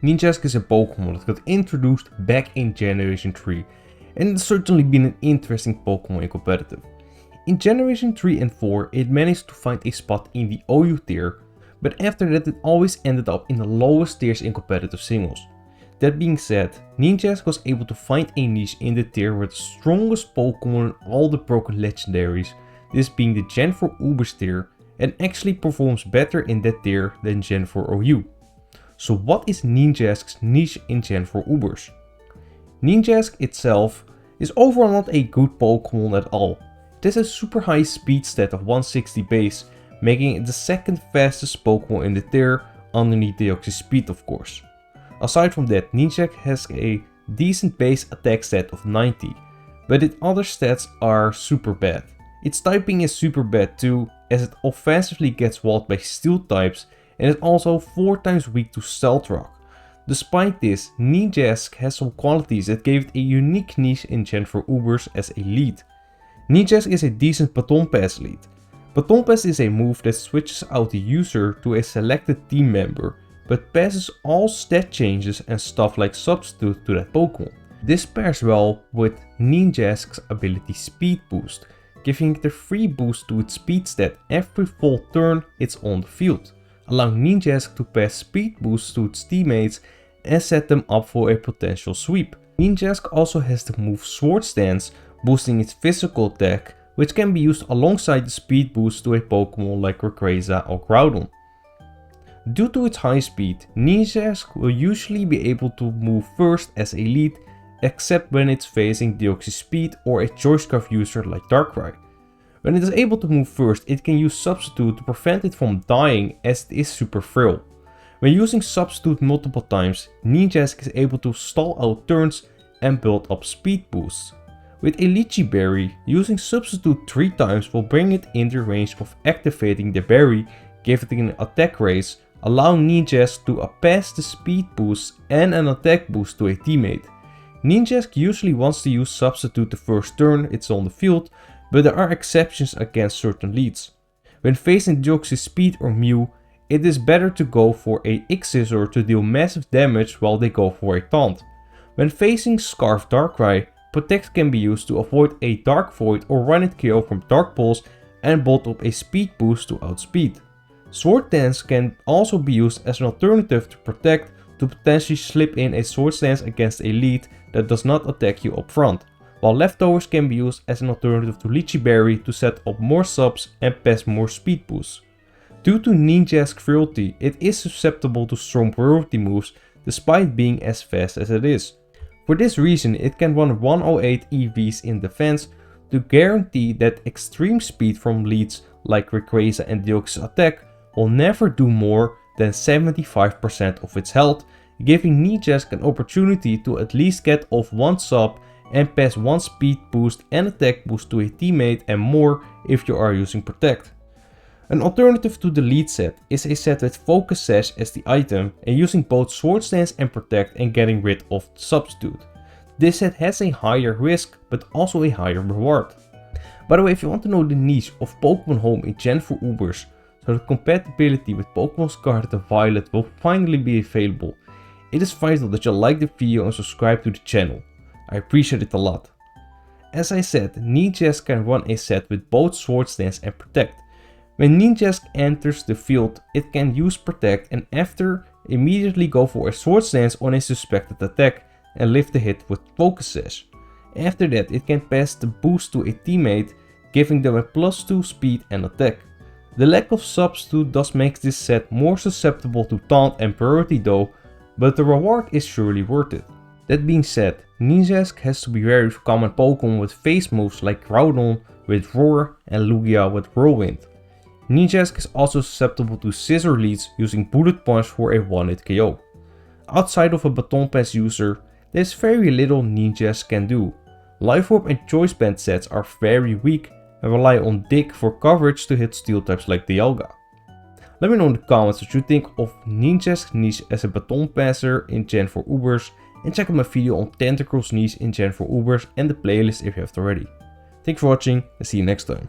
Ninjask is a Pokémon that got introduced back in Generation 3 and it's certainly been an interesting Pokémon in competitive. In Generation 3 and 4 it managed to find a spot in the OU tier, but after that it always ended up in the lowest tiers in competitive singles. That being said, Ninjask was able to find a niche in the tier with the strongest Pokémon in all the broken legendaries, this being the Gen 4 Ubers tier, and actually performs better in that tier than Gen 4 OU. So what is Ninjask's niche in Gen 4 Ubers? Ninjask itself is overall not a good Pokémon at all. It has a super high speed stat of 160 base, making it the second fastest Pokémon in the tier, underneath Deoxys speed of course. Aside from that, Ninjask has a decent base attack stat of 90, but its other stats are super bad. Its typing is super bad too, as it offensively gets walled by steel types and is also 4 times weak to Stealth Rock. Despite this, Ninjask has some qualities that gave it a unique niche in Gen 4 Ubers as a lead. Ninjask is a decent Baton Pass lead. Baton Pass is a move that switches out the user to a selected team member, but passes all stat changes and stuff like Substitute to that Pokemon. This pairs well with Ninjask's ability Speed Boost, giving it a free boost to its speed stat every full turn it's on the field, allowing Ninjask to pass speed boosts to its teammates and set them up for a potential sweep. Ninjask also has the move Sword Stance, boosting its physical attack, which can be used alongside the speed boost to a Pokemon like Rayquaza or Groudon. Due to its high speed, Ninjask will usually be able to move first as a lead, except when it's facing Deoxys speed or a Choice Scarf user like Darkrai. When it is able to move first, it can use Substitute to prevent it from dying, as it is super frail. When using Substitute multiple times, Ninjask is able to stall out turns and build up speed boosts. With a Lychee Berry, using Substitute 3 times will bring it in the range of activating the berry, giving it an attack raise, allowing Ninjask to pass the speed boost and an attack boost to a teammate. Ninjask usually wants to use Substitute the first turn it's on the field, but there are exceptions against certain leads. When facing Deoxys Speed or Mew, it is better to go for a X-Scissor to deal massive damage while they go for a taunt. When facing Scarf Darkrai, Protect can be used to avoid a Dark Void or run it KO from Dark Pulse and build up a speed boost to outspeed. Sword Dance can also be used as an alternative to Protect to potentially slip in a Sword Dance against a lead that does not attack you up front, while Leftovers can be used as an alternative to Lychee Berry to set up more subs and pass more speed boosts. Due to Ninjask's frailty, it is susceptible to strong priority moves despite being as fast as it is. For this reason, it can run 108 EVs in defense to guarantee that extreme speed from leads like Rayquaza and Deoxys attack will never do more than 75% of its health, giving Ninjask an opportunity to at least get off 1 sub and pass 1 speed boost and attack boost to a teammate and more if you are using Protect. An alternative to the lead set is a set with Focus Sash as the item and using both Sword Stance and Protect and getting rid of Substitute. This set has a higher risk but also a higher reward. By the way, if you want to know the niche of Pokemon Home in Gen 4 Ubers, so the compatibility with Pokemon Scarlet and Violet will finally be available, it is vital that you like the video and subscribe to the channel. I appreciate it a lot. As I said, Ninjask can run a set with both Sword Stance and Protect. When Ninjask enters the field, it can use Protect and after immediately go for a Sword Stance on a suspected attack and lift the hit with Focus Sash. After that, it can pass the boost to a teammate, giving them a +2 speed and attack. The lack of Substitute thus makes this set more susceptible to taunt and priority though, but the reward is surely worth it. That being said, Ninjask has to be wary of common Pokemon with phase moves like Groudon with Roar and Lugia with Whirlwind. Ninjask is also susceptible to Scissor leads using Bullet Punch for a one-hit KO. Outside of a Baton Pass user, there is very little Ninjask can do. Life Orb and Choice Band sets are very weak and rely on Dig for coverage to hit steel types like Dialga. Let me know in the comments what you think of Ninjask's niche as a Baton Passer in Gen 4 Ubers, and check out my video on Tentacle's niche in Gen 4 Ubers and the playlist if you haven't already. Thanks for watching and see you next time.